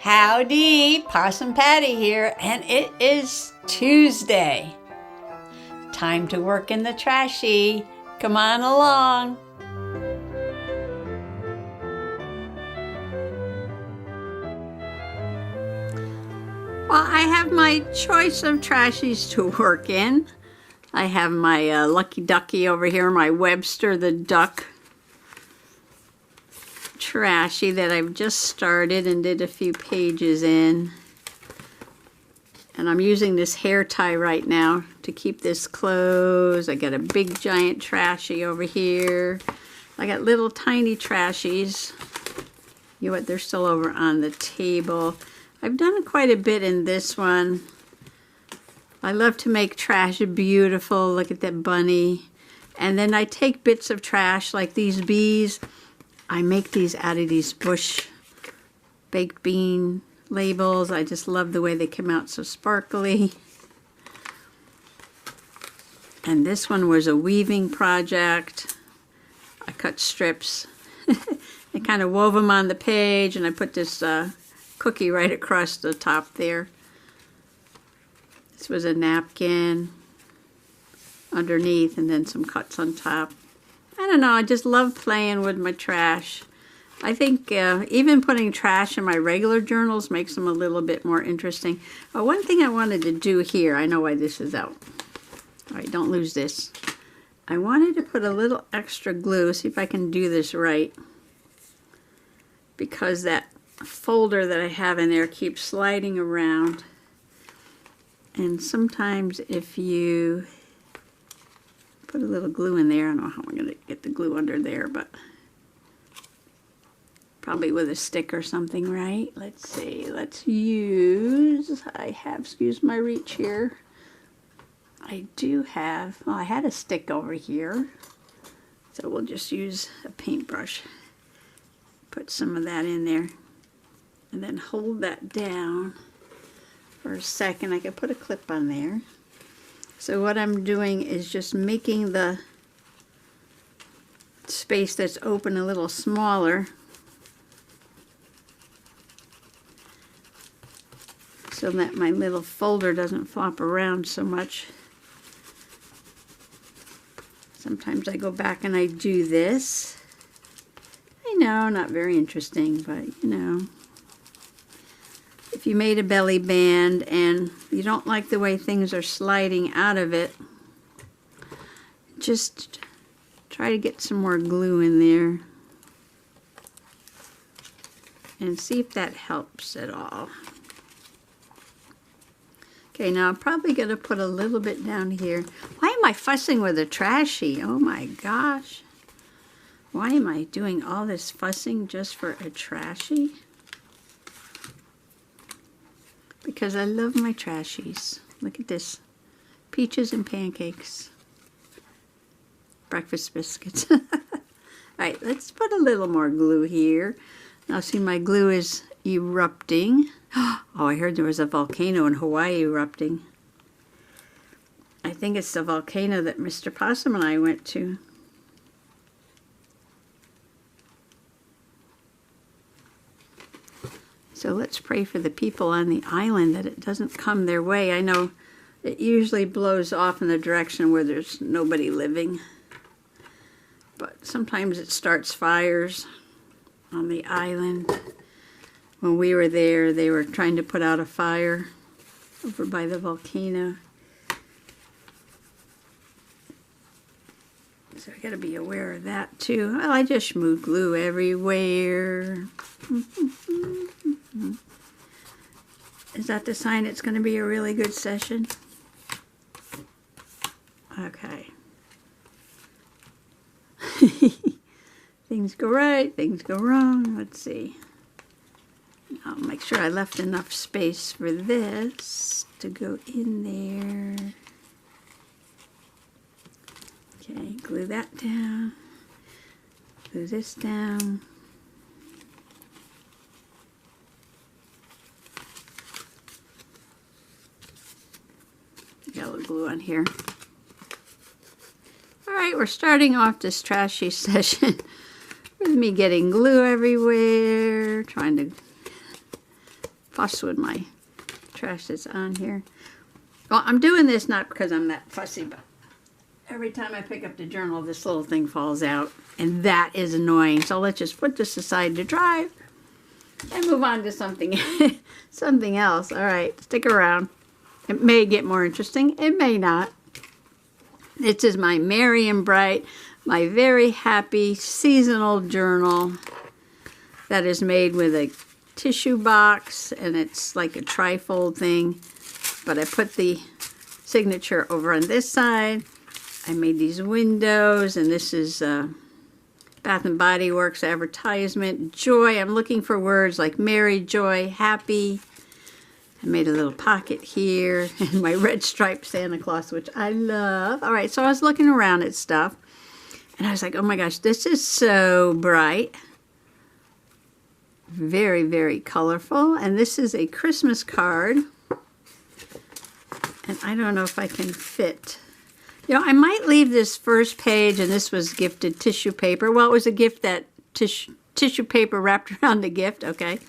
Howdy, Possum Patty here, and it is Tuesday. Time to work in the trashy. Come on along. Well, I have my choice of trashies to work in. I have my Lucky Ducky over here, my Webster the Duck Trashy that I've just started and did a few pages in. And I'm using this hair tie right now to keep this closed. I got a big giant trashy over here. I got little tiny trashies. You know what, they're still over on the table. I've done quite a bit in this one. I love to make trash beautiful. Look at that bunny. And then I take bits of trash like these bees. I make these out of these bush baked bean labels. I just love the way they come out so sparkly. And this one was a weaving project. I cut strips. I kind of wove them on the page, and I put this cookie right across the top there. This was a napkin underneath, and then some cuts on top. I don't know, I just love playing with my trash. I think even putting trash in my regular journals makes them a little bit more interesting. One thing I wanted to do here, I know why this is out. All right, don't lose this. I wanted to put a little extra glue, see if I can do this right. Because that folder that I have in there keeps sliding around. And sometimes if you put a little glue in there, I don't know how I'm going to get the glue under there, but probably with a stick or something, right? Let's see, let's use, I have, excuse my reach here. I do have, well, I had a stick over here, so we'll just use a paintbrush. Put some of that in there, and then hold that down for a second. I could put a clip on there. So what I'm doing is just making the space that's open a little smaller so that my little folder doesn't flop around so much. Sometimes I go back and I do this. I know, not very interesting, but you know. If you made a belly band and you don't like the way things are sliding out of it, just try to get some more glue in there and see if that helps at all. Okay, now I'm probably going to put a little bit down here. Why am I fussing with a trashy? Oh my gosh. Why am I doing all this fussing just for a trashy? Because I love my trashies. Look at this. Peaches and pancakes. Breakfast biscuits. Alright, let's put a little more glue here. Now see, my glue is erupting. Oh, I heard there was a volcano in Hawaii erupting. I think it's the volcano that Mr. Possum and I went to. So let's pray for the people on the island that it doesn't come their way. I know it usually blows off in the direction where there's nobody living. But sometimes it starts fires on the island. When we were there, they were trying to put out a fire over by the volcano. So I got to be aware of that too. Well, I just moved glue everywhere. Is that the sign it's going to be a really good session? Okay. Things go right, things go wrong. Let's see. I'll make sure I left enough space for this to go in there. Okay, glue that down. Glue this down. Got a little glue on here. Alright, we're starting off this trashy session with me getting glue everywhere, trying to fuss with my trash that's on here. Well, I'm doing this not because I'm that fussy, but every time I pick up the journal, this little thing falls out, and that is annoying. So let's just put this aside to dry and move on to something, something else. All right, stick around. It may get more interesting. It may not. This is my Merry and Bright, my very happy seasonal journal that is made with a tissue box, and it's like a trifold thing. But I put the signature over on this side. I made these windows, and this is Bath and Body Works advertisement. Joy, I'm looking for words like merry, joy, happy. I made a little pocket here, and my red striped Santa Claus, which I love. All right, so I was looking around at stuff, and I was like, oh my gosh, this is so bright. Very, very colorful. And this is a Christmas card. And I don't know if I can fit. You know, I might leave this first page, and this was gifted tissue paper. Well, it was a gift that tissue paper wrapped around the gift, okay.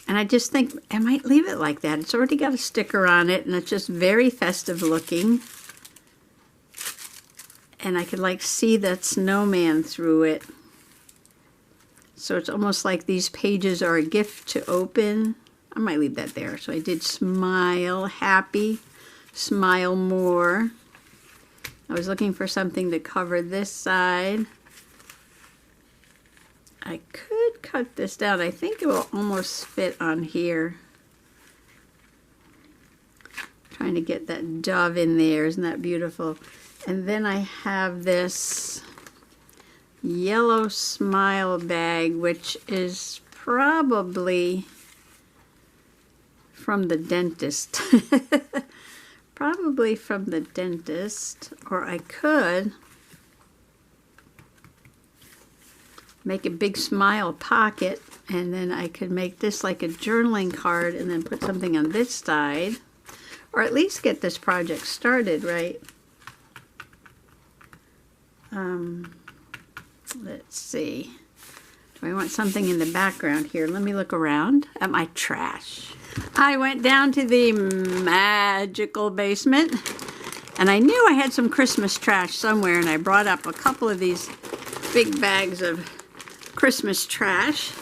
And I just think I might leave it like that. It's already got a sticker on it, and it's just very festive looking. And I could like see that snowman through it. So it's almost like these pages are a gift to open. I might leave that there. So I did smile, happy, smile more. I was looking for something to cover this side. I could cut this down. I think it will almost fit on here. Trying to get that dove in there. Isn't that beautiful? And then I have this yellow smile bag, which is probably from the dentist. Probably from the dentist. Or I could make a big smile pocket, and then I could make this like a journaling card and then put something on this side. Or at least get this project started, right? Let's see. Do I want something in the background here? Let me look around at my trash. I went down to the magical basement, and I knew I had some Christmas trash somewhere, and I brought up a couple of these big bags of Christmas trash.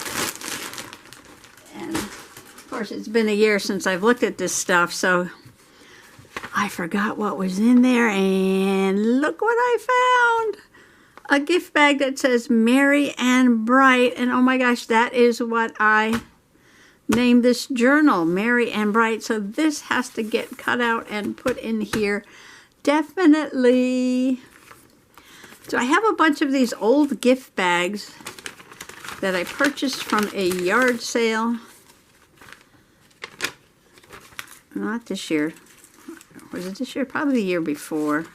And of course, it's been a year since I've looked at this stuff, so I forgot what was in there, and look what I found. A gift bag that says Merry and Bright, and oh my gosh, that is what I named this journal, Merry and Bright. So this has to get cut out and put in here, definitely. So I have a bunch of these old gift bags that I purchased from a yard sale. Not this year. Was it this year? Probably the year before.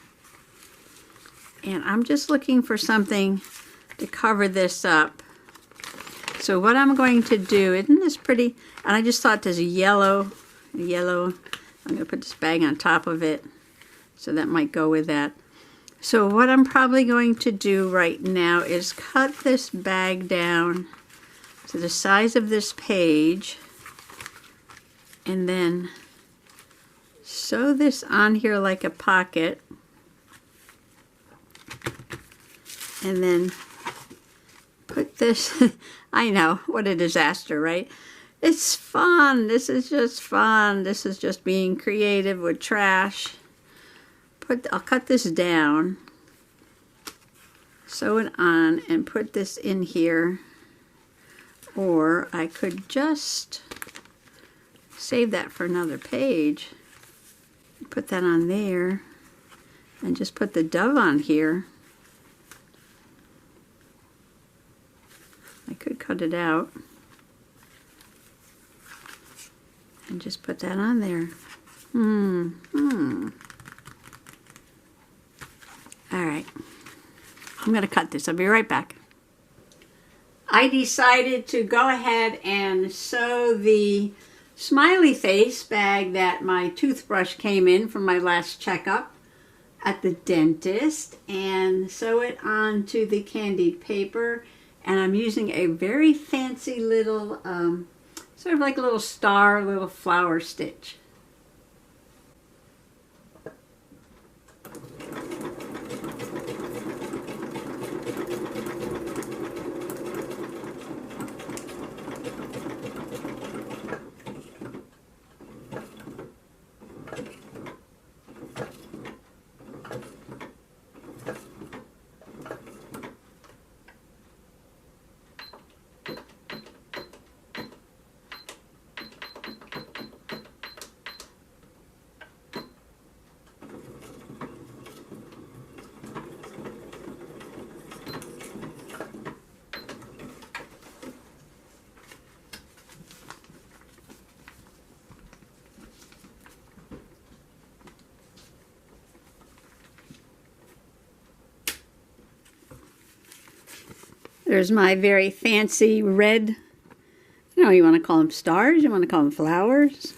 And I'm just looking for something to cover this up. So what I'm going to do, isn't this pretty? And I just thought there's a yellow. I'm going to put this bag on top of it. So that might go with that. So what I'm probably going to do right now is cut this bag down to the size of this page. And then sew this on here like a pocket. And then put this, I know, what a disaster, right? It's fun. This is just fun. This is just being creative with trash. I'll cut this down, sew it on, and put this in here. Or I could just save that for another page. Put that on there, and just put the dove on here. I could cut it out and just put that on there. All right, I'm going to cut this. I'll be right back. I decided to go ahead and sew the smiley face bag that my toothbrush came in from my last checkup at the dentist, and sew it onto the candied paper. And I'm using a very fancy little, sort of like a little star, little flower stitch. There's my very fancy red, you want to call them stars, you want to call them flowers.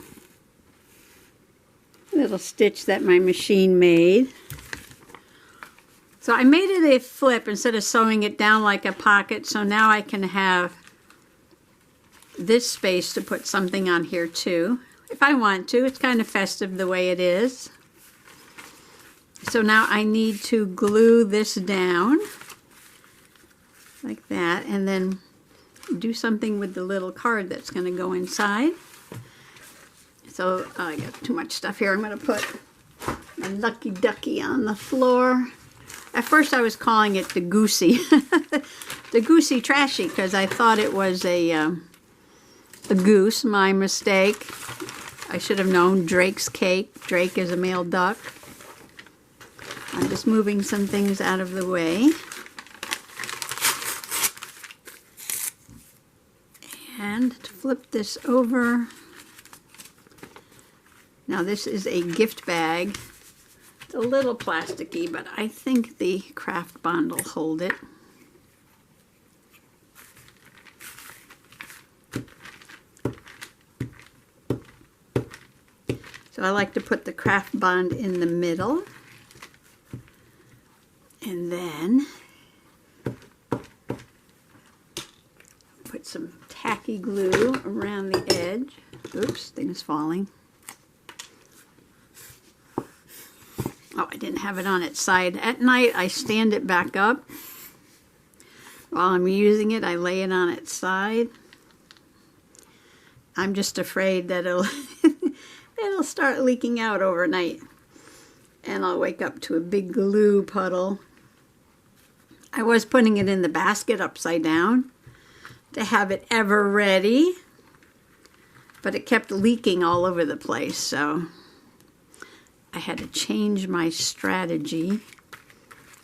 Little stitch that my machine made. So I made it a flip instead of sewing it down like a pocket, so now I can have this space to put something on here too, if I want to. It's kind of festive the way it is. So now I need to glue this down like that, and then do something with the little card that's going to go inside. So I got too much stuff here. I'm going to put my Lucky Ducky on the floor. At first I was calling it the Goosey, the Goosey Trashy, because I thought it was a goose. My mistake. I should have known. Drake's cake. Drake is a male duck. I'm just moving some things out of the way. And to flip this over, now this is a gift bag. It's a little plasticky, but I think the craft bond will hold it. So I like to put the craft bond in the middle, and then put some tacky glue around the edge. Oops, thing's falling. Oh, I didn't have it on its side. At night, I stand it back up. While I'm using it, I lay it on its side. I'm just afraid that it'll start leaking out overnight, and I'll wake up to a big glue puddle. I was putting it in the basket upside down to have it ever ready, but it kept leaking all over the place, so I had to change my strategy,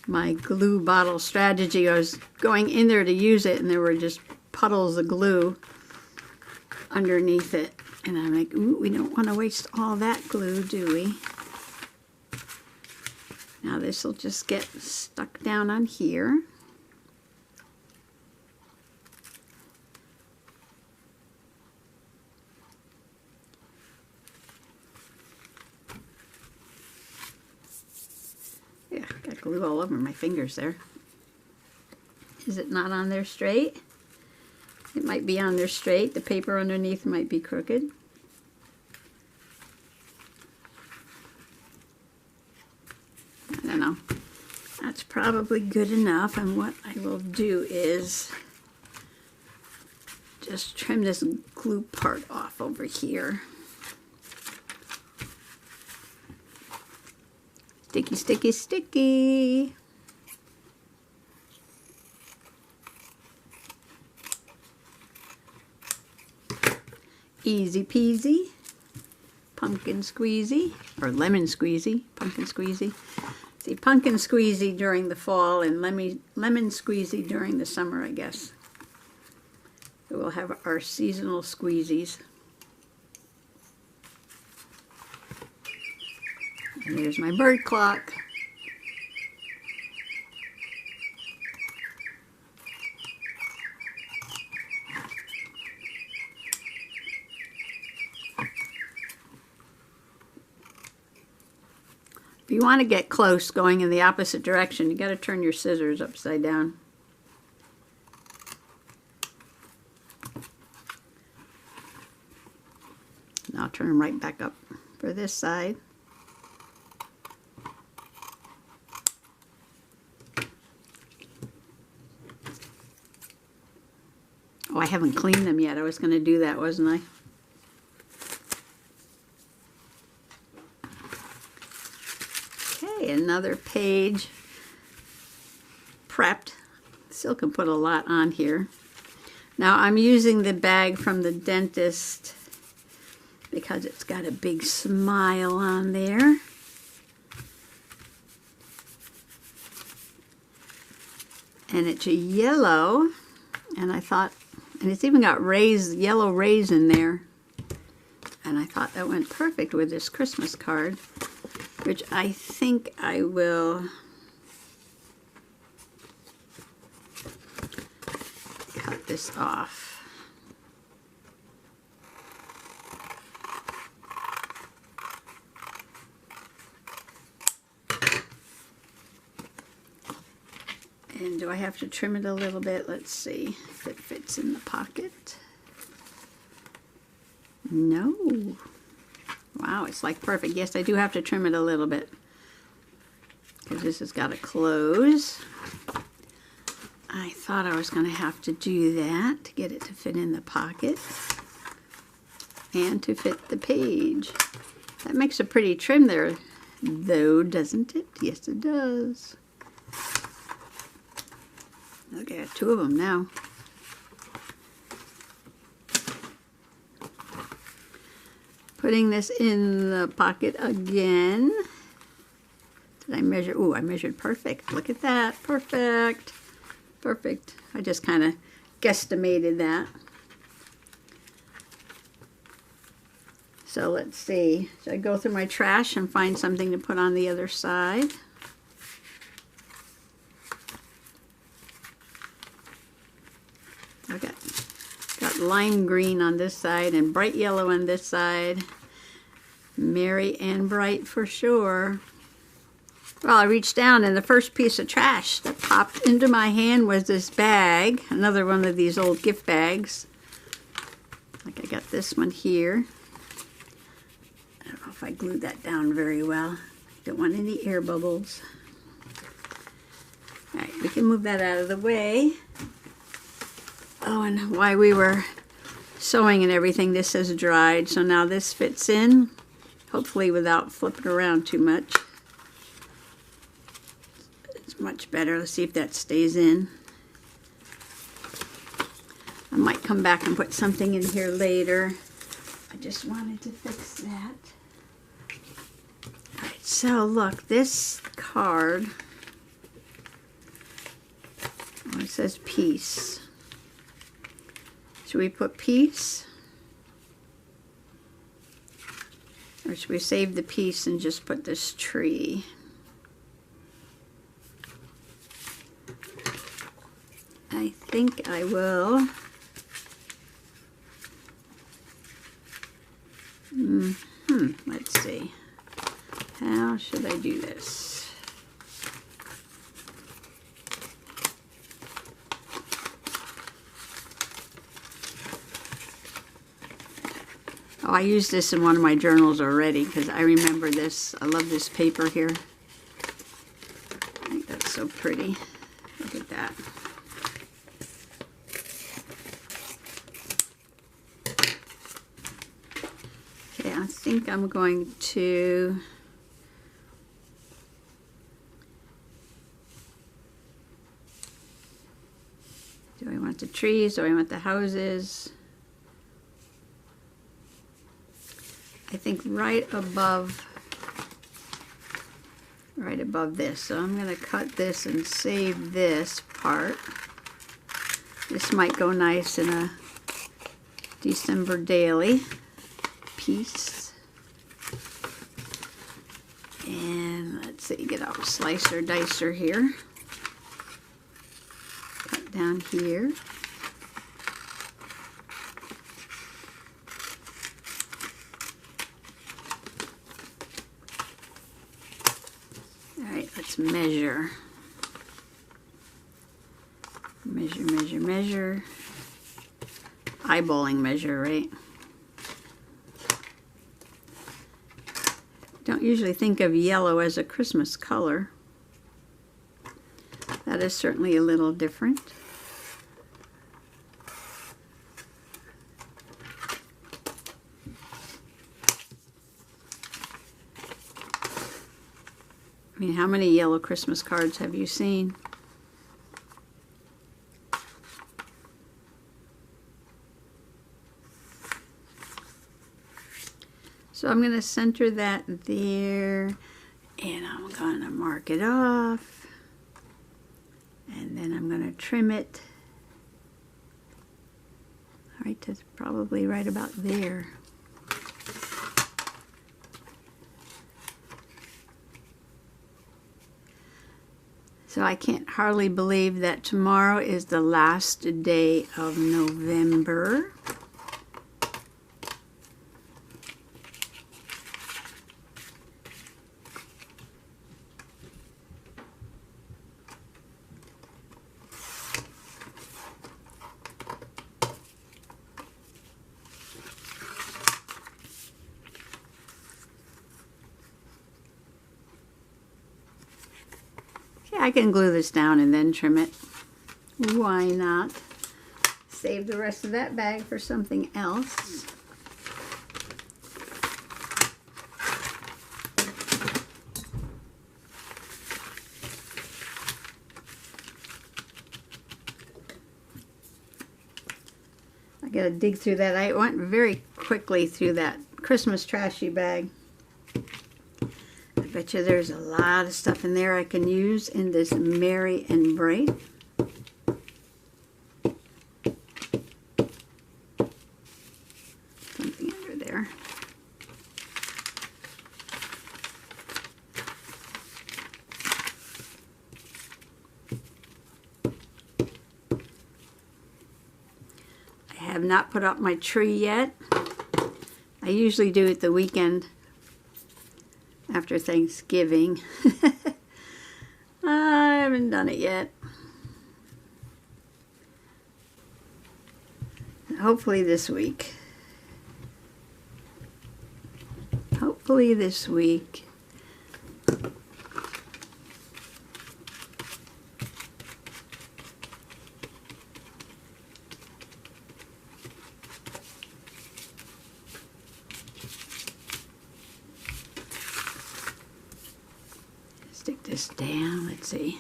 my glue bottle strategy. I was going in there to use it, and there were just puddles of glue underneath it, and I'm like, ooh, we don't want to waste all that glue, do we? Now this will just get stuck down on here. Yeah, got glue all over my fingers there. Is it not on there straight? It might be on there straight. The paper underneath might be crooked. I don't know. That's probably good enough, and what I will do is just trim this glue part off over here. Sticky, sticky, sticky. Easy peasy. Pumpkin squeezy, or lemon squeezy, pumpkin squeezy. See, pumpkin squeezy during the fall and lemon squeezy during the summer, I guess. So we'll have our seasonal squeezies. And there's my bird clock. If you want to get close going in the opposite direction, you got to turn your scissors upside down. I'll turn them right back up for this side. Oh, I haven't cleaned them yet. I was going to do that, wasn't I? Okay, another page prepped. Still can put a lot on here. Now I'm using the bag from the dentist because it's got a big smile on there. And it's a yellow, and I thought, and it's even got yellow rays in there. And I thought that went perfect with this Christmas card, which I think I will cut this off. And do I have to trim it a little bit? Let's see if it fits in the pocket. No. Wow, it's like perfect. Yes, I do have to trim it a little bit because this has got to close. I thought I was going to have to do that to get it to fit in the pocket and to fit the page. That makes a pretty trim there, though, doesn't it? Yes, it does. Look, I got two of them now. Putting this in the pocket again. Did I measure? Ooh, I measured perfect. Look at that. Perfect. Perfect. I just kind of guesstimated that. So let's see. Should I go through my trash and find something to put on the other side? I've got lime green on this side and bright yellow on this side. Merry and bright for sure. Well, I reached down and the first piece of trash that popped into my hand was this bag. Another one of these old gift bags. Like I got this one here. I don't know if I glued that down very well. Don't want any air bubbles. All right, we can move that out of the way. Oh, and while we were sewing and everything, this has dried. So now this fits in, hopefully without flipping around too much. It's much better. Let's see if that stays in. I might come back and put something in here later. I just wanted to fix that. All right, so look, this card, oh, it says peace. Should we put peace? Or should we save the peace and just put this tree? I think I will. Let's see. How should I do this? Oh, I used this in one of my journals already because I remember this. I love this paper here. I think that's so pretty. Look at that. Okay, I think I'm going to do I want the trees? Do I want the houses? I think right above this. So I'm going to cut this and save this part. This might go nice in a December daily piece. And let's see, get out a slicer dicer here. Cut down here. Let's measure. Measure. Eyeballing measure, right? Don't usually think of yellow as a Christmas color. That is certainly a little different. I mean, how many yellow Christmas cards have you seen? So I'm going to center that there, and I'm going to mark it off, and then I'm going to trim it right to probably right about there. So I can't hardly believe that tomorrow is the last day of November. I can glue this down and then trim it. Why not? Save the rest of that bag for something else. I gotta dig through that. I went very quickly through that Christmas trashy bag. I bet you there's a lot of stuff in there I can use in this Merry and Bright. Something under there. I have not put up my tree yet. I usually do it the weekend after Thanksgiving. I haven't done it yet. Hopefully this week. Hopefully this week. Stick this down. Let's see.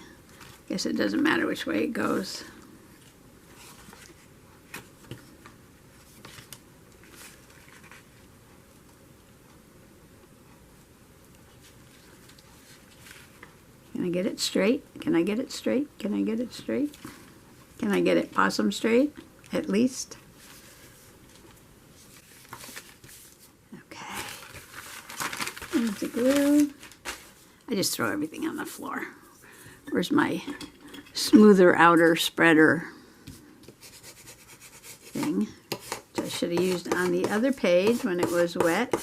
Guess it doesn't matter which way it goes. Can I get it straight? Can I get it straight? Can I get it straight? Can I get it possum straight, at least? Okay. There's the glue. I just throw everything on the floor. Where's my smoother outer spreader thing, which I should have used on the other page when it was wet.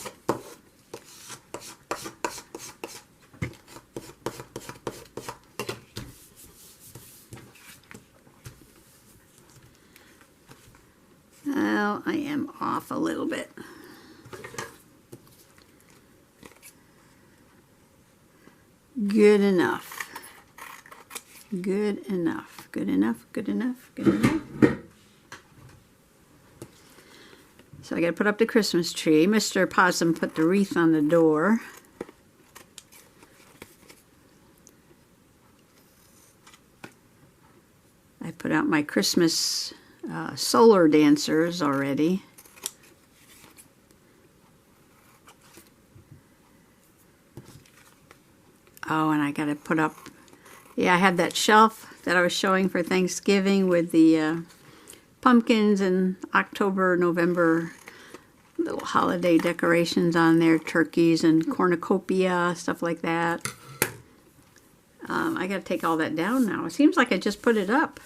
Well, I am off a little bit. Good enough. Good enough. Good enough. Good enough. Good enough. So I got to put up the Christmas tree. Mr. Possum put the wreath on the door. I put out my Christmas solar dancers already. Oh, and I got to put up, yeah, I had that shelf that I was showing for Thanksgiving with the pumpkins and October, November little holiday decorations on there, turkeys and cornucopia, stuff like that. I got to take all that down now. It seems like I just put it up.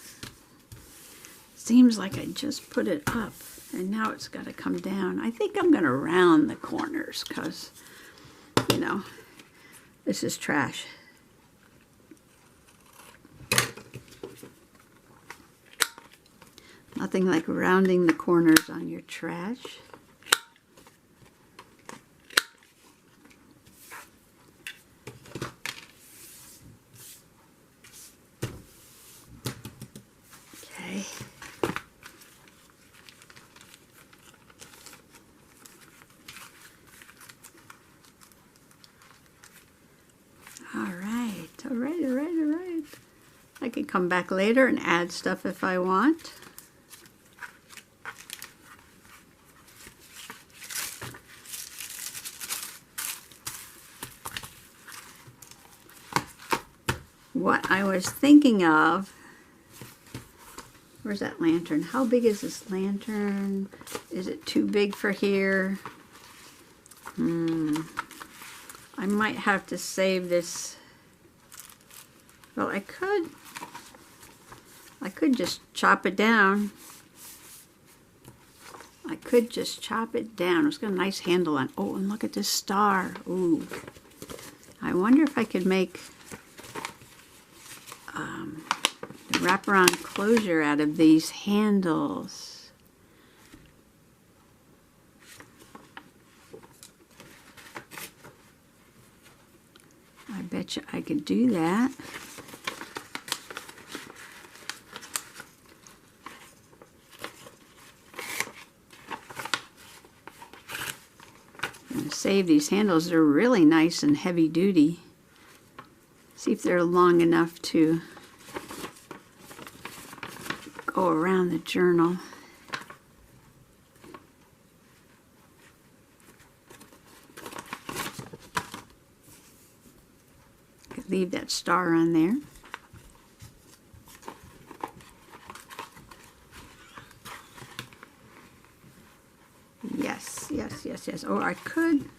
Seems like I just put it up, and now it's got to come down. I think I'm going to round the corners because, you know, this is trash. Nothing like rounding the corners on your trash. can come back later and add stuff if I want. What I was thinking of, where's that lantern? How big is this lantern? Is it too big for here? I might have to save this. Well, I could just chop it down. I could just chop it down. It's got a nice handle on. Oh, and look at this star. Ooh. I wonder if I could make the wraparound closure out of these handles. I bet you I could do that. I'm going to save these handles. They're really nice and heavy duty. See if they're long enough to go around the journal. Could leave that star on there. Yes, yes, yes, yes. Oh, I could,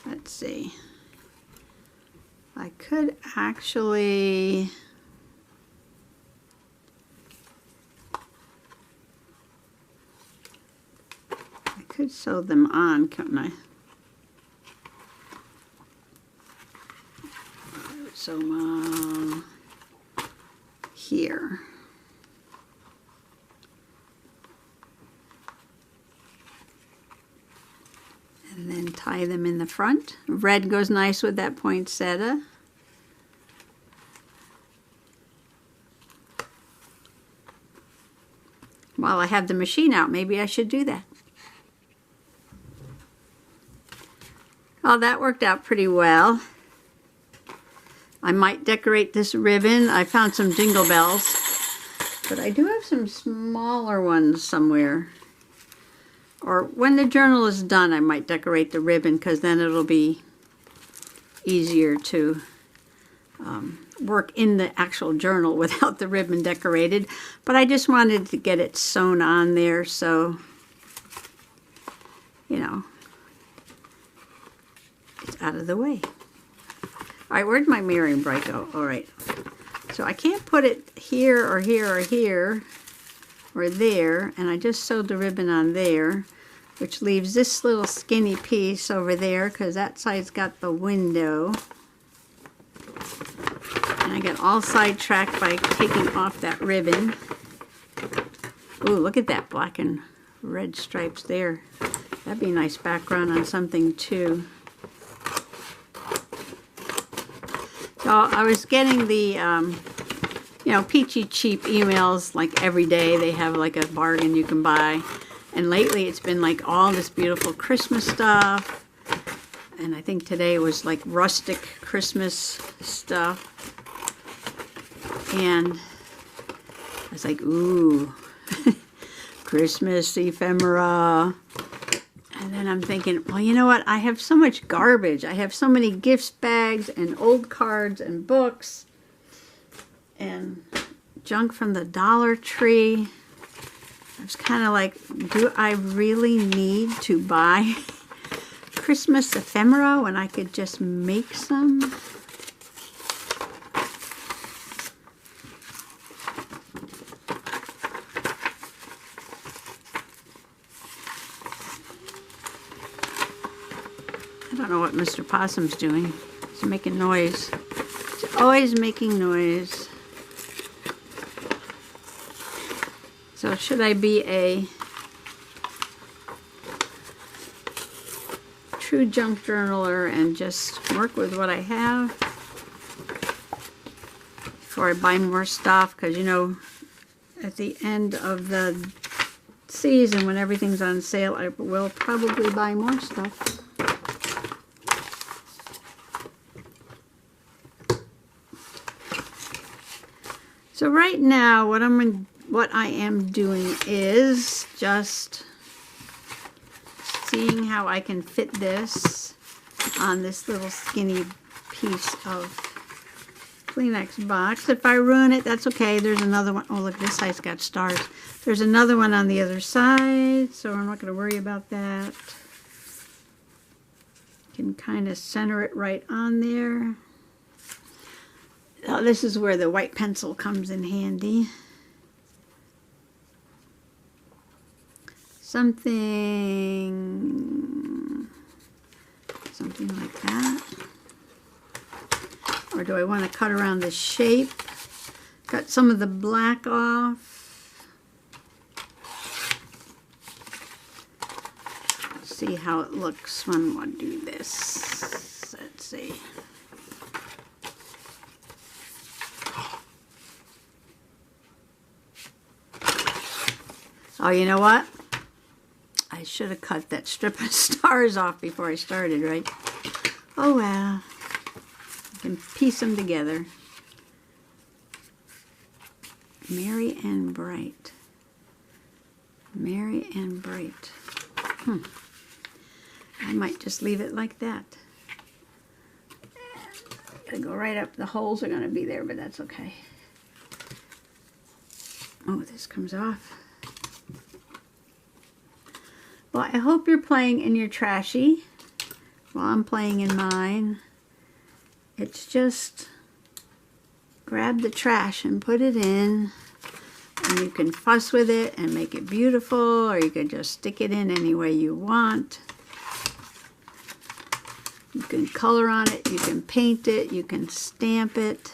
let's see. I could actually, I could sew them on, couldn't I? I would sew them on here. And then tie them in the front. Red goes nice with that poinsettia. While I have the machine out, maybe I should do that. Oh, that worked out pretty well. I might decorate this ribbon. I found some jingle bells, but I do have some smaller ones somewhere. Or when the journal is done, I might decorate the ribbon because then it'll be easier to work in the actual journal without the ribbon decorated. But I just wanted to get it sewn on there so, you know, it's out of the way. All right, where'd my mirroring bright go? All right, so I can't put it here or here or here or there, and I just sewed the ribbon on there, which leaves this little skinny piece over there because that side's got the window. And I get all sidetracked by taking off that ribbon. Ooh, look at that black and red stripes there. That'd be a nice background on something too. So I was getting the, you know, peachy cheap emails like every day. They have like a bargain you can buy. And lately it's been like all this beautiful Christmas stuff. And I think today was like rustic Christmas stuff. And I was like, ooh, Christmas ephemera. And then I'm thinking, well, you know what? I have so much garbage. I have so many gift bags and old cards and books and junk from the Dollar Tree. I was kind of like, do I really need to buy Christmas ephemera when I could just make some? I don't know what Mr. Possum's doing. He's making noise. He's always making noise. So should I be a true junk journaler and just work with what I have before I buy more stuff? Because, you know, at the end of the season when everything's on sale, I will probably buy more stuff. So right now, what I am doing is just seeing how I can fit this on this little skinny piece of Kleenex box. If I ruin it, that's okay. There's another one. Oh, look, this side's got stars. There's another one on the other side, so I'm not going to worry about that. Can kind of center it right on there. Now, this is where the white pencil comes in handy. Something like that. Or do I want to cut around the shape? Cut some of the black off. Let's see how it looks when we do this. Let's see. Oh, you know what? I should have cut that strip of stars off before I started, right? Oh well. I can piece them together. Merry and bright. Merry and bright. I might just leave it like that. Gotta go right up. The holes are gonna be there, but that's okay. Oh, this comes off. Well, I hope you're playing in your Trashy while I'm playing in mine. It's just grab the trash and put it in, and you can fuss with it and make it beautiful, or you can just stick it in any way you want. You can color on it, you can paint it, you can stamp it.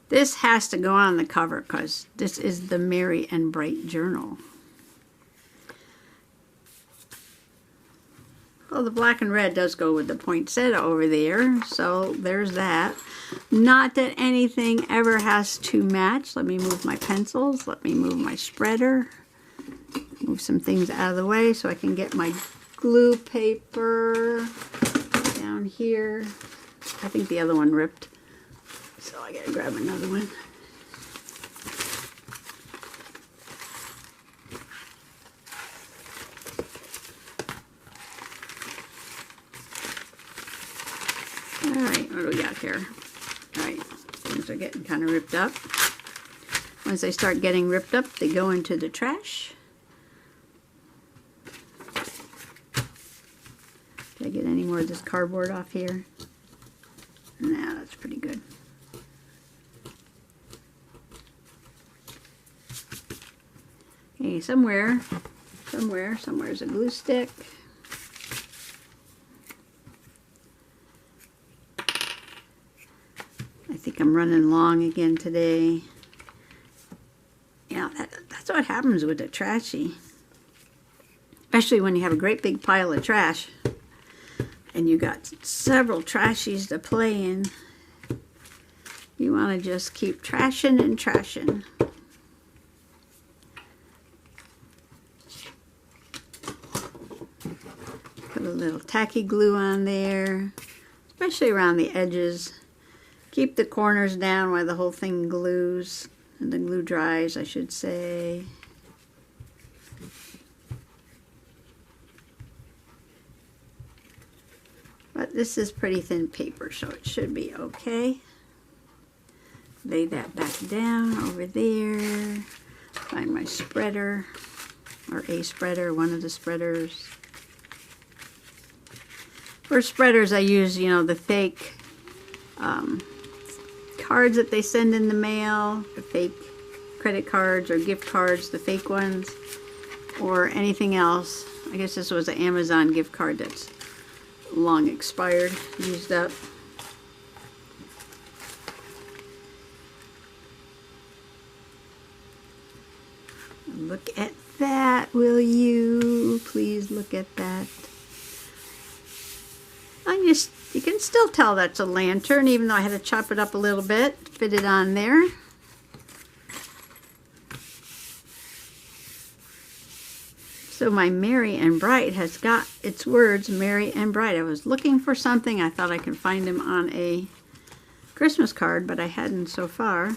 This has to go on the cover because this is the Merry and Bright Journal. Well, the black and red does go with the poinsettia over there, so there's that. Not that anything ever has to match. Let me move my pencils. Let me move my spreader. Move some things out of the way so I can get my glue paper down here. I think the other one ripped. So I gotta grab another one. Alright, what do we got here? Alright, things are getting kind of ripped up. Once they start getting ripped up, they go into the trash. Did I get any more of this cardboard off here? Nah, that's pretty good. Okay, somewhere's a glue stick. I think I'm running long again today. Yeah, that's what happens with the Trashy. Especially when you have a great big pile of trash and you got several Trashies to play in. You want to just keep trashing and trashing. Put a little tacky glue on there, especially around the edges. Keep the corners down while the whole thing glues, and the glue dries, I should say. But this is pretty thin paper, so it should be okay. Lay that back down over there. Find my spreader, or a spreader, one of the spreaders. For spreaders, I use, you know, the fake cards that they send in the mail, the fake credit cards or gift cards, the fake ones, or anything else. I guess this was an Amazon gift card that's long expired, used up. Look at that, will you? Please look at that. You can still tell that's a lantern, even though I had to chop it up a little bit, fit it on there. So my Merry and Bright has got its words, Merry and Bright. I was looking for something. I thought I could find them on a Christmas card, but I hadn't so far.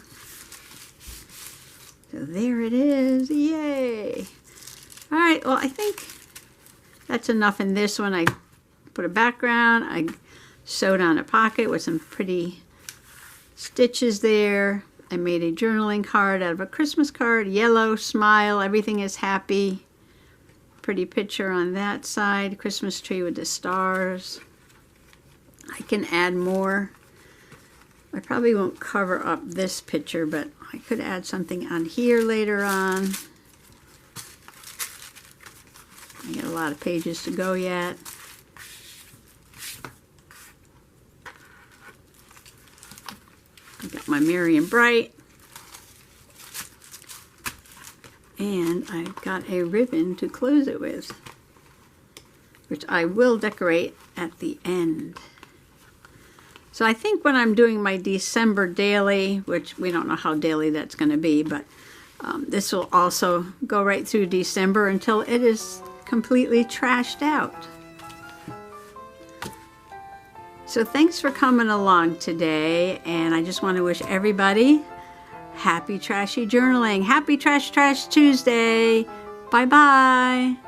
So there it is. Yay! All right, well, I think that's enough in this one. I put a background. I sewed on a pocket with some pretty stitches there. I made a journaling card out of a Christmas card. Yellow, smile, everything is happy. Pretty picture on that side. Christmas tree with the stars. I can add more. I probably won't cover up this picture, but I could add something on here later on. I got a lot of pages to go yet. I got my Miriam Bright. And I've got a ribbon to close it with, which I will decorate at the end. So I think when I'm doing my December daily, which we don't know how daily that's going to be, but this will also go right through December until it is completely trashed out. So thanks for coming along today, and I just want to wish everybody happy trashy journaling. Happy Trash Tuesday. Bye-bye.